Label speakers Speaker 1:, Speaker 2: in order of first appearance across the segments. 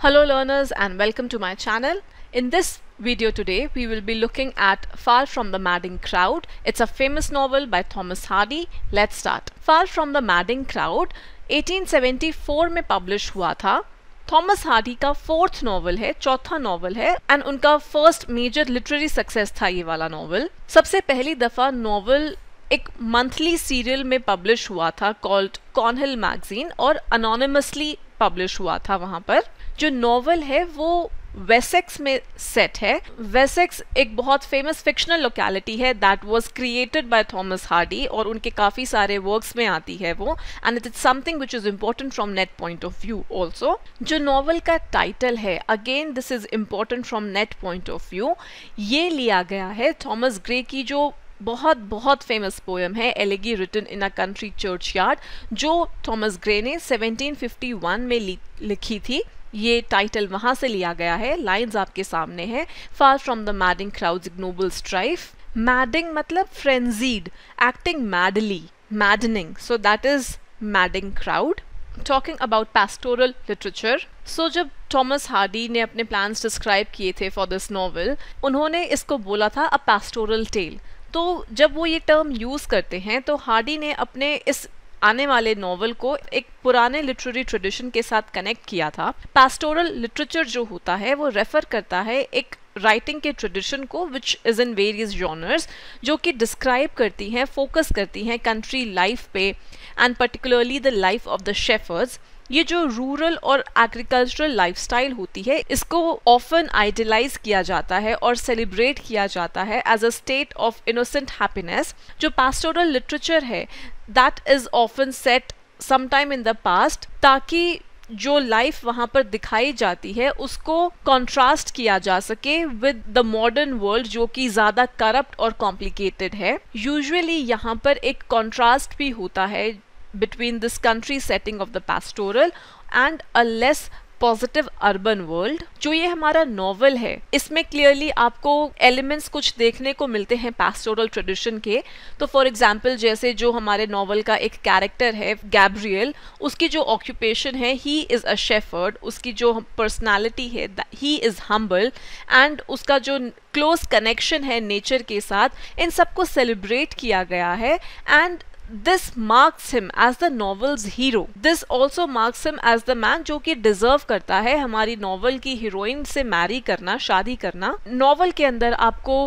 Speaker 1: Hello learners and welcome to my channel. In this video today we will be looking at Far from the Madding Crowd. It's a famous novel by Thomas Hardy. Let's start. Far from the Madding Crowd 1874 में publish हुआ था. Thomas Hardy का fourth novel है, चौथा novel है and उनका first major literary success था ये वाला नॉवल. सबसे पहली दफा नॉवल एक मंथली सीरियल में पब्लिश हुआ था कॉल्ड कॉर्नहिल मैगजीन और अनोनिमसली पब्लिश हुआ था. वहां पर जो नॉवल है वो वेसेक्स में सेट है. वेसेक्स एक बहुत फेमस फिक्शनल लोकेलिटी है that was created by Thomas Hardy और उनके काफ़ी सारे वर्क्स में आती है वो, and it is something which is important from net point of view also. जो नॉवल का टाइटल है, again this is important from net point of view, ये लिया गया है थॉमस ग्रे की जो बहुत फेमस पोएम है elegy written in a country churchyard, जो थॉमस ग्रे ने 1751 में लिखी थी. ये टाइटल वहां से लिया गया है. लाइंस आपके सामने है. Far from the madding crowd's ignoble strife. Madding मतलब frenzied, acting madly, maddening, so that is madding crowd. Talking about pastoral literature, so जब थॉमस हार्डी ने अपने प्लान्स डिस्क्राइब किए थे फॉर दिस नॉवल, उन्होंने इसको बोला था अ पैस्टोरल टेल. तो जब वो ये टर्म यूज़ करते हैं तो हार्डी ने अपने इस आने वाले नॉवल को एक पुराने लिटरेरी ट्रेडिशन के साथ कनेक्ट किया था. पैस्टोरल लिटरेचर जो होता है वो रेफर करता है एक राइटिंग के ट्रेडिशन को which is in various genres, जो कि डिस्क्राइब करती हैं, फोकस करती हैं कंट्री लाइफ पे and particularly the life of the shepherd's. ये जो रूरल और एग्रीकल्चरल लाइफस्टाइल होती है इसको ऑफन आइडियलाइज किया जाता है और सेलिब्रेट किया जाता है as a state of innocent happiness. जो पैस्टोरल लिटरेचर है that is often set sometime in the past, ताकि जो लाइफ वहाँ पर दिखाई जाती है उसको कॉन्ट्रास्ट किया जा सके विद द मॉडर्न वर्ल्ड जो कि ज़्यादा करप्ट और कॉम्प्लिकेटेड है. यूजुअली यहाँ पर एक कॉन्ट्रास्ट भी होता है between this country setting of the pastoral and a less positive urban world. जो ये हमारा नॉवल है इसमें क्लियरली आपको एलिमेंट्स कुछ देखने को मिलते हैं पैस्टोरल ट्रेडिशन के. तो फॉर एग्जांपल जैसे जो हमारे नॉवल का एक कैरेक्टर है गैब्रियल, उसकी जो ऑक्यूपेशन है ही इज़ अ शेफर्ड, उसकी जो पर्सनालिटी है ही इज़ हम्बल एंड उसका जो क्लोज कनेक्शन है नेचर के साथ, इन सबको सेलिब्रेट किया गया है. And this marks him as the novel's hero. This also marks him as the man जो कि डिजर्व करता है हमारी नॉवल की हीरोइन से मैरी करना, शादी करना. नॉवल के अंदर आपको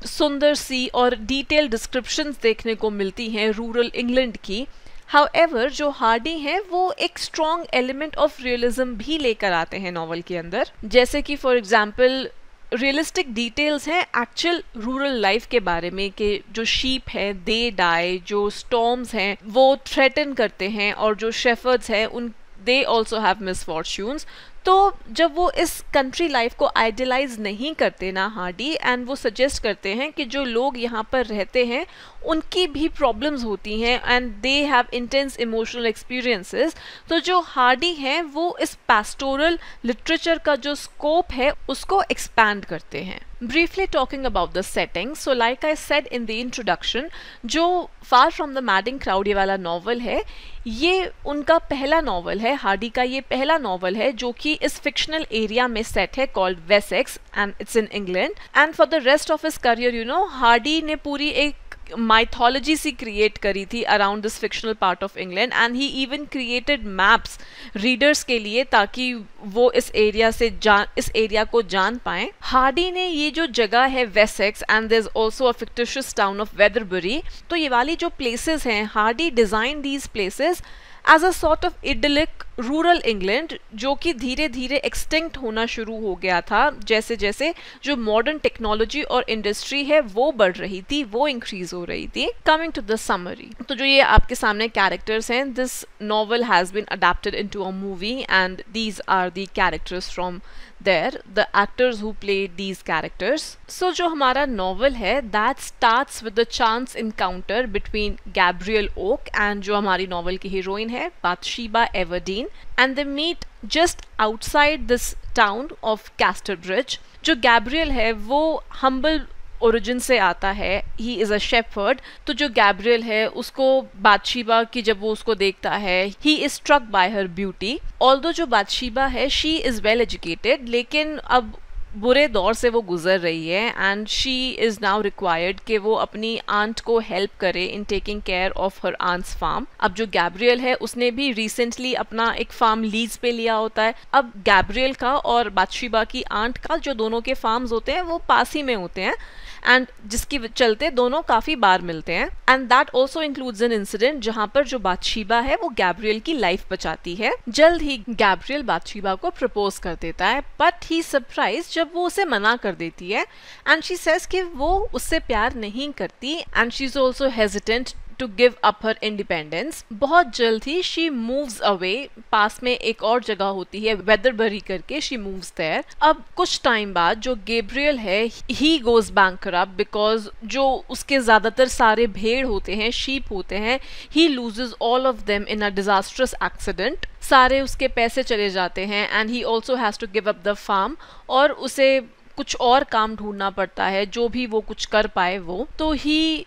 Speaker 1: सुंदर सी और डिटेल डिस्क्रिप्शंस देखने को मिलती हैं रूरल इंग्लैंड की. हाउएवर जो हार्डी हैं वो एक स्ट्रॉन्ग एलिमेंट ऑफ रियलिज्म भी लेकर आते हैं नॉवल के अंदर, जैसे कि फॉर एग्जाम्पल रियलिस्टिक डिटेल्स हैं एक्चुअल रूरल लाइफ के बारे में कि जो शीप है दे डाई, जो स्टॉर्म्स हैं वो थ्रेटन करते हैं और जो शेफर्ड्स हैं उन दे ऑल्सो हैव मिसफॉर्च्यून्स. तो जब वो इस कंट्री लाइफ को आइडियलाइज नहीं करते ना हार्डी, एंड वो सजेस्ट करते हैं कि जो लोग यहाँ पर रहते हैं उनकी भी प्रॉब्लम्स होती हैं and they have intense emotional experiences. तो जो हार्डी हैं वो इस पैस्टोरल लिटरेचर का जो स्कोप है उसको एक्सपैंड करते हैं. Briefly talking about the setting, so like I said in the introduction, जो Far from the Madding Crowd ये वाला नॉवल है ये उनका पहला नॉवल है. हार्डी का ये पहला नॉवल है जो कि इस फिक्शनल एरिया में सेट है called Wessex and it's in England. And for the rest of his career you know Hardy ने पूरी एक माइथोलॉजी सी क्रिएट करी थी around this fictional part of England, and he even created maps readers के लिए ताकि वो इस एरिया को जान पाएं. हार्डी ने ये जो जगह है Wessex and there is also a fictitious town of Weatherbury, तो ये वाली जो प्लेसेस हैं Hardy design these places as a sort of idyllic rural England जो कि धीरे धीरे एक्सटिंक्ट होना शुरू हो गया था जैसे जैसे जो मॉडर्न टेक्नोलॉजी और इंडस्ट्री है वो बढ़ रही थी, वो इंक्रीज हो रही थी. कमिंग टू द समरी, तो जो ये आपके सामने कैरेक्टर्स हैं, this novel has been adapted into a movie and these are the characters from there, the actors who played these characters. So जो हमारा नॉवल है that starts with the chance encounter between Gabriel Oak and जो हमारी novel की heroine है Bathsheba Everdeen, and they meet just outside this town of Casterbridge. जो Gabriel है वो humble ओरिजिन से आता है, ही इज़ अ शेफर्ड। तो जो गैब्रियल है उसको बातशीबा की जब वो उसको देखता है, he is struck by her beauty. Although जो बातशीबा है शी इज़ वेल एजुकेटेड, लेकिन अब बुरे दौर से वो गुजर रही है and she is now required कि वो अपनी आंट को हेल्प करे in taking care of her aunt's farm. अब जो गैब्रियल है उसने भी रिसेंटली अपना एक फार्म लीज पे लिया होता है। अब गैब्रियल का और बातशीबा की आंट का जो दोनों के फार्म्स होते हैं वो पास ही में होते हैं एंड जिसकी चलते दोनों काफ़ी बार मिलते हैं। And that also includes an incident जहाँ पर जो बातशीबा है वो गैब्रियल की लाइफ बचाती है। जल्द ही गैब्रियल बातशीबा को प्रपोज कर देता है, बट ही सरप्राइज जब वो उसे मना कर देती है एंड शी सेज कि वो उससे प्यार नहीं करती and she is also hesitant to give up her independence. बहुत जल्द ही शी मूव्स अवे, पास में एक और जगह होती है वेदरबरी करके, शी मूव्स देयर। अब कुछ टाइम बाद जो गैब्रियल है ही गोज बैंकरप्ट बिकॉज जो उसके ज्यादातर सारे भेड़ होते हैं, शीप होते हैं, he loses all of them in a disastrous accident. सारे उसके पैसे चले जाते हैं and he also has to give up the farm और उसे कुछ और काम ढूंढना पड़ता है जो भी वो कुछ कर पाए वो। तो ही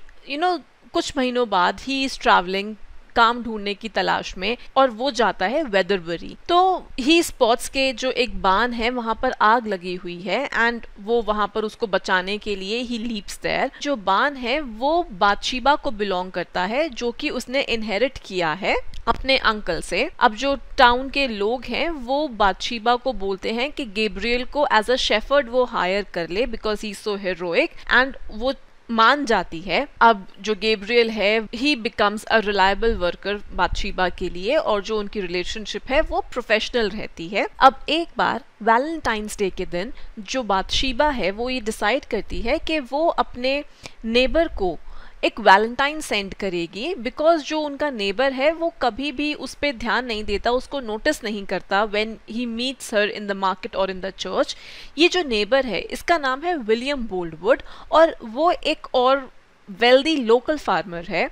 Speaker 1: कुछ महीनों बाद ही इज ट्रैवलिंग काम ढूंढने की तलाश में और वो जाता है वेदरबरी। तो ही स्पॉट्स के जो एक बान है वहां पर आग लगी हुई है एंड वो वहां पर उसको बचाने के लिए ही लीप्स देयर। जो बान है वो बातशीबा को बिलोंग करता है जो कि उसने इनहेरिट किया है अपने अंकल से। अब जो टाउन के लोग हैं वो बातशीबा को बोलते हैं कि गैब्रियल को एज अ शेफर्ड वो हायर कर ले because he is so heroic and वो मान जाती है। अब जो गैब्रियल है he becomes a reliable worker Bathsheba के लिए और जो उनकी रिलेशनशिप है वो प्रोफेशनल रहती है। अब एक बार वैलेंटाइंस डे के दिन जो बातशीबा है वो ये डिसाइड करती है कि वो अपने नेबर को एक वैलेंटाइन सेंड करेगी बिकॉज जो उनका नेबर है वो कभी भी उस पर ध्यान नहीं देता, उसको नोटिस नहीं करता when he meets her in the market और इन द चर्च। ये जो नेबर है इसका नाम है विलियम बोल्डवुड और वो एक और वेल्दी लोकल फार्मर है।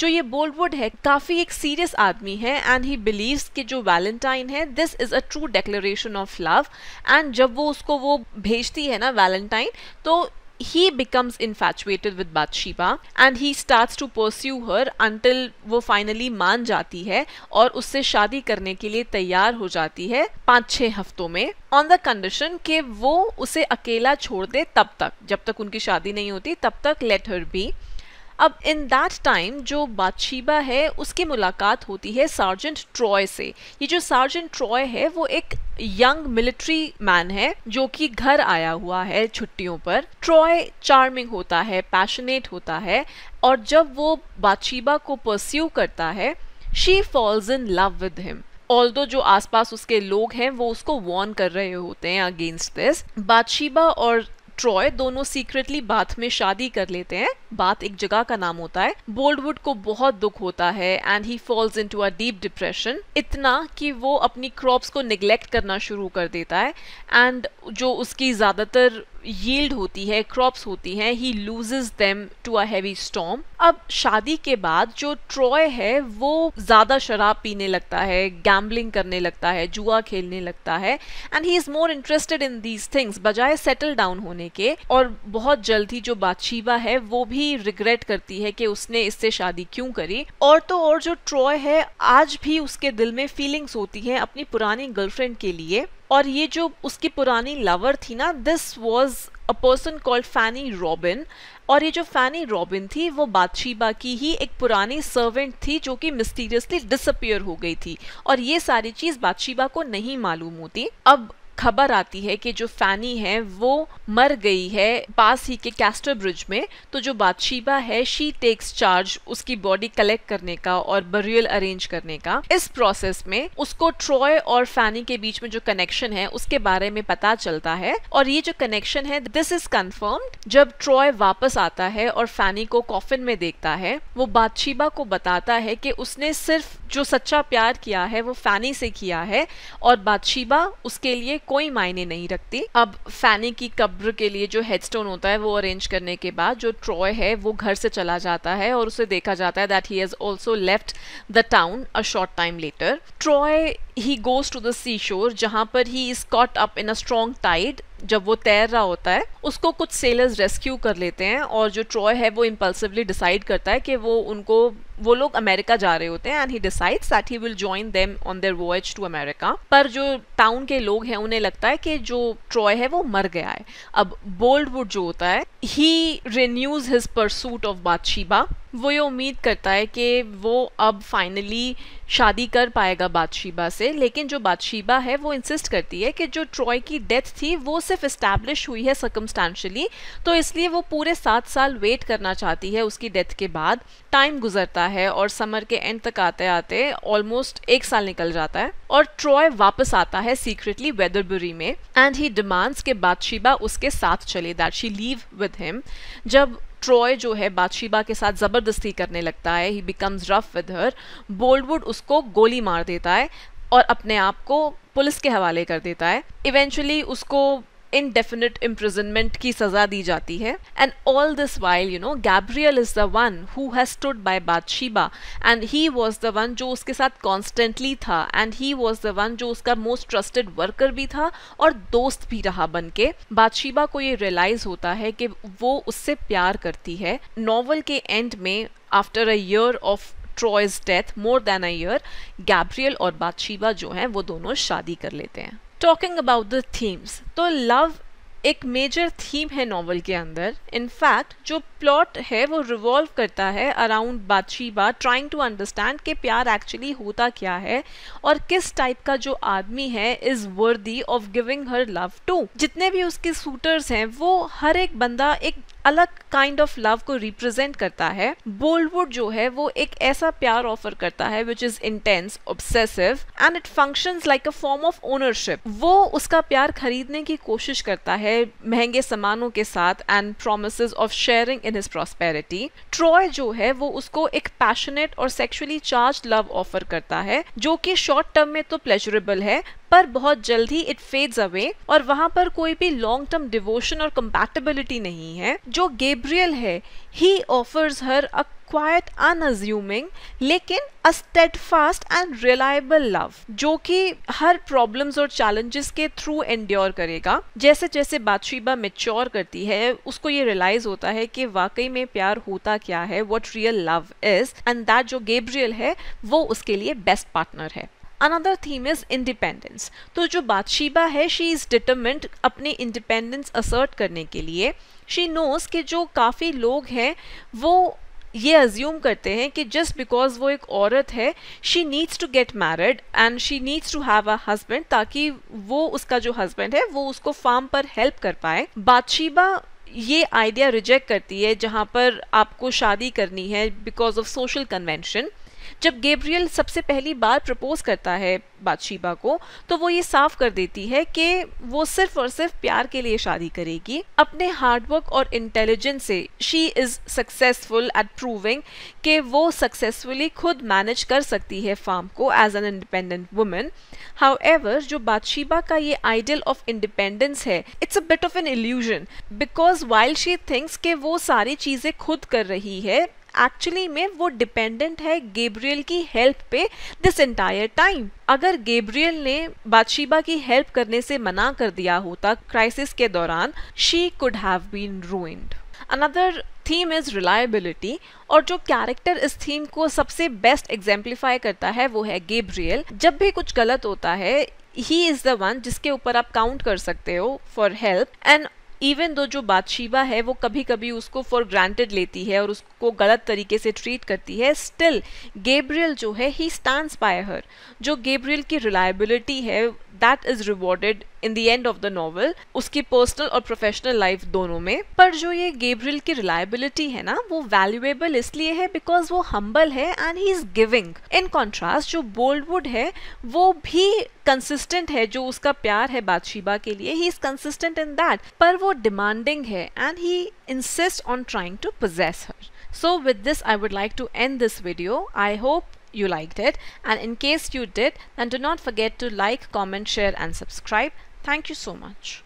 Speaker 1: जो ये बोल्डवुड है काफ़ी एक सीरियस आदमी है एंड ही बिलीव्स कि जो वैलेंटाइन है this is a true declaration of love. And जब वो उसको वो भेजती है ना वैलेंटाइन, तो he becomes infatuated with Bathsheba and he starts to pursue her until वो finally मान जाती है और उससे शादी करने के लिए तैयार हो जाती है 5-6 हफ्तों में, on the condition कि वो उसे अकेला छोड़ दे तब तक, जब तक उनकी शादी नहीं होती तब तक let her be। अब इन दैट टाइम जो बातशीबा है उसकी मुलाकात होती है सार्जेंट ट्रॉय से। ये जो सार्जेंट ट्रॉय है वो एक यंग मिलिट्री मैन है जो कि घर आया हुआ है छुट्टियों पर। ट्रॉय चार्मिंग होता है, पैशनेट होता है और जब वो बातशीबा को परस्यू करता है she falls in love with him. Although जो आसपास उसके लोग हैं वो उसको वॉर्न कर रहे होते हैं अगेंस्ट दिस। बातशीबा और ट्रॉय दोनों सीक्रेटली बाथ में शादी कर लेते हैं। बाथ एक जगह का नाम होता है। बोल्डवुड को बहुत दुख होता है and he falls into a deep depression, इतना कि वो अपनी क्रॉप्स को निगलेक्ट करना शुरू कर देता है एंड जो उसकी ज्यादातर यील्ड होती है, क्रॉप्स होती हैं, he loses them to a heavy storm. अब शादी के बाद जो ट्रॉय है वो ज्यादा शराब पीने लगता है, गैम्बलिंग करने लगता है, जुआ खेलने लगता है and he is more interested in these things बजाय सेटल डाउन होने के। और बहुत जल्द ही जो बातशीबा है वो भी रिग्रेट करती है कि उसने इससे शादी क्यों करी। और तो और जो ट्रॉय है आज भी उसके दिल में फीलिंग्स होती हैं अपनी पुरानी गर्लफ्रेंड के लिए और ये जो उसकी पुरानी लवर थी ना, this was a person called Fanny Robin. और ये जो फैनी रॉबिन थी वो बातशीबा की ही एक पुरानी सर्वेंट थी जो कि मिस्टीरियसली डिसअपियर हो गई थी और ये सारी चीज बातशीबा को नहीं मालूम होती। अब खबर आती है कि जो फैनी है वो मर गई है पास ही के कैस्टर ब्रिज में। तो जो बातशीबा है शी टेक्स चार्ज उसकी बॉडी कलेक्ट करने का और बरियल अरेंज करने का। इस प्रोसेस में उसको ट्रॉय और फैनी के बीच में जो कनेक्शन है उसके बारे में पता चलता है और ये जो कनेक्शन है दिस इज कंफर्म्ड जब ट्रॉय वापस आता है और फैनी को कॉफिन में देखता है। वो बातशीबा को बताता है कि उसने सिर्फ जो सच्चा प्यार किया है वो फैनी से किया है और बातशीबा उसके लिए कोई मायने नहीं रखती। अब फैनी की कब्र के लिए जो हेडस्टोन होता है वो अरेंज करने के बाद जो ट्रॉय है वो घर से चला जाता है और उसे देखा जाता है that he has also left the town a short time later. Troy he goes to the sea shore, जहाँ पर he is caught up in a strong tide. जब वो तैर रहा होता है उसको कुछ सेलर्स रेस्क्यू कर लेते हैं और जो ट्रॉय है वो इम्पल्सिवली डिसाइड करता है कि वो लोग अमेरिका जा रहे होते हैं and he decides that he will join them on their voyage to America. पर जो टाउन के लोग हैं उन्हें लगता है कि जो ट्रॉय है वो मर गया है। अब बोल्डवुड जो होता है ही रिन्यूज हिज परसूट ऑफ बाथशीबा। वो ये उम्मीद करता है कि वो अब फाइनली शादी कर पाएगा बाथशीबा से, लेकिन जो बाथशीबा है वो इंसिस्ट करती है कि जो ट्रॉय की डेथ थी वो सिर्फ इस्टेब्लिश हुई है सर्कमस्टेंशियली, तो इसलिए वो पूरे 7 साल वेट करना चाहती है उसकी डेथ के बाद। टाइम गुजरता है और समर के एंड तक आते आते ऑलमोस्ट 1 साल निकल जाता है और ट्रॉय वापस आता है सीक्रेटली वेदरबरी में एंड ही डिमांड्स के बाथशीबा उसके साथ चले, that she leave with him. जब ट्रॉय जो है बाथशीबा के साथ जबरदस्ती करने लगता है, he becomes rough with her, Boldwood उसको गोली मार देता है और अपने आप को पुलिस के हवाले कर देता है। इवेंचुअली उसको indefinite imprisonment की सजा दी जाती है। And all this while, you know, Gabriel is the one who has stood by Bathsheba and he was the one जो उसके साथ constantly था and he was the one जो उसका most trusted worker भी था और दोस्त भी रहा बनके। बाथशीबा को ये realize होता है कि वो उससे प्यार करती है। नॉवल के एंड में after a year of Troy's death, more than a year, Gabriel और बाथशीबा जो हैं वो दोनों शादी कर लेते हैं। टॉकिंग अबाउट द थीम्स, तो लव एक मेजर थीम है नॉवल के अंदर। इनफैक्ट जो प्लॉट है वो रिवॉल्व करता है अराउंड बाथशीबा ट्राइंग टू अंडरस्टैंड कि प्यार एक्चुअली होता क्या है और किस टाइप का जो आदमी है is worthy of giving her love to. जितने भी उसके सूटर्स हैं वो हर एक बंदा एक अलग काइंड ऑफ लव को रिप्रेजेंट करता है। बोल्डवुड जो है वो एक ऐसा प्यार ऑफर करता है which is intense, obsessive and it functions like a form of ownership. वो उसका प्यार खरीदने की कोशिश करता है महंगे सामानों के साथ and promises of sharing in his prosperity. Troy जो है वो उसको एक पैशनेट और सेक्सुअली चार्ज लव ऑफर करता है जो कि शॉर्ट टर्म में तो प्लेजरेबल है पर बहुत जल्द ही इट फेड्स अवे और वहां पर कोई भी लॉन्ग टर्म डिवोशन और कंपैटिबिलिटी नहीं है। जो गैब्रियल है ही ऑफर्स हर अ क्वाइट अनअज्यूमिंग लेकिन अ स्टेडफास्ट एंड रिलायबल लव जो कि हर प्रॉब्लम्स और चैलेंजेस के थ्रू एंड्योर करेगा। जैसे जैसे बाथशीबा मैच्योर करती है उसको ये रियलाइज होता है कि वाकई में प्यार होता क्या है, what real love is and that जो गैब्रियल है वो उसके लिए बेस्ट पार्टनर है। Another theme is independence. तो जो बाथशीबा है शी इज डिटरमिन्ड अपने इंडिपेंडेंस असर्ट करने के लिए। शी नोज कि जो काफ़ी लोग हैं वो ये अज्यूम करते हैं कि जस्ट बिकॉज वो एक औरत है she needs to get married and she needs to have a husband ताकि वो उसका जो हस्बैंड है वो उसको फार्म पर हेल्प कर पाए। बाथशीबा ये आइडिया रिजेक्ट करती है जहाँ पर आपको शादी करनी है बिकॉज ऑफ सोशल कन्वेंशन। जब गैब्रियल सबसे पहली बार प्रपोज करता है बाथशीबा को तो वो ये साफ कर देती है कि वो सिर्फ और सिर्फ प्यार के लिए शादी करेगी। अपने हार्डवर्क और इंटेलिजेंस से she is successful at proving कि वो सक्सेसफुली खुद मैनेज कर सकती है फार्म को as an independent woman. However जो बाथशीबा का ये आइडियल ऑफ इंडिपेंडेंस है it's a bit of an illusion because while she thinks कि वो सारी चीज़ें खुद कर रही है एक्चुअली में वो डिपेंडेंट है गैब्रियल की हेल्प पे दिस एंटायर टाइम। अगर गैब्रियल ने बाथशीबा की हेल्प करने से मना कर दिया होता क्राइसिस के दौरान she could have been ruined. Another theme is reliability और जो कैरेक्टर इस थीम को सबसे बेस्ट एग्जाम्प्लीफाई करता है वो है गैब्रियल। जब भी कुछ गलत होता है ही इज द वन जिसके ऊपर आप काउंट कर सकते हो for help and even though जो बाथशीबा है वो कभी कभी उसको फॉर ग्रांटेड लेती है और उसको गलत तरीके से ट्रीट करती है, स्टिल गैब्रियल जो है ही स्टैंड्स बाय हर। जो गैब्रियल की रिलायबिलिटी है that is rewarded in the end of the novel उसकी पर्सनल और प्रोफेशनल लाइफ दोनों में। पर जो ये गैब्रियल की रिलायबिलिटी है ना वो वैल्यूएबल इसलिए है बिकॉज वो हम्बल है and he is giving. In contrast जो बोल्डवुड है वो भी कंसिस्टेंट है, जो उसका प्यार है बाथशीबा के लिए he is consistent in that, पर वो डिमांडिंग है and he insist on trying to possess her. So with this I would like to end this video. I hope you liked it, and in case you did then do not forget to like, comment, share and subscribe. Thank you so much.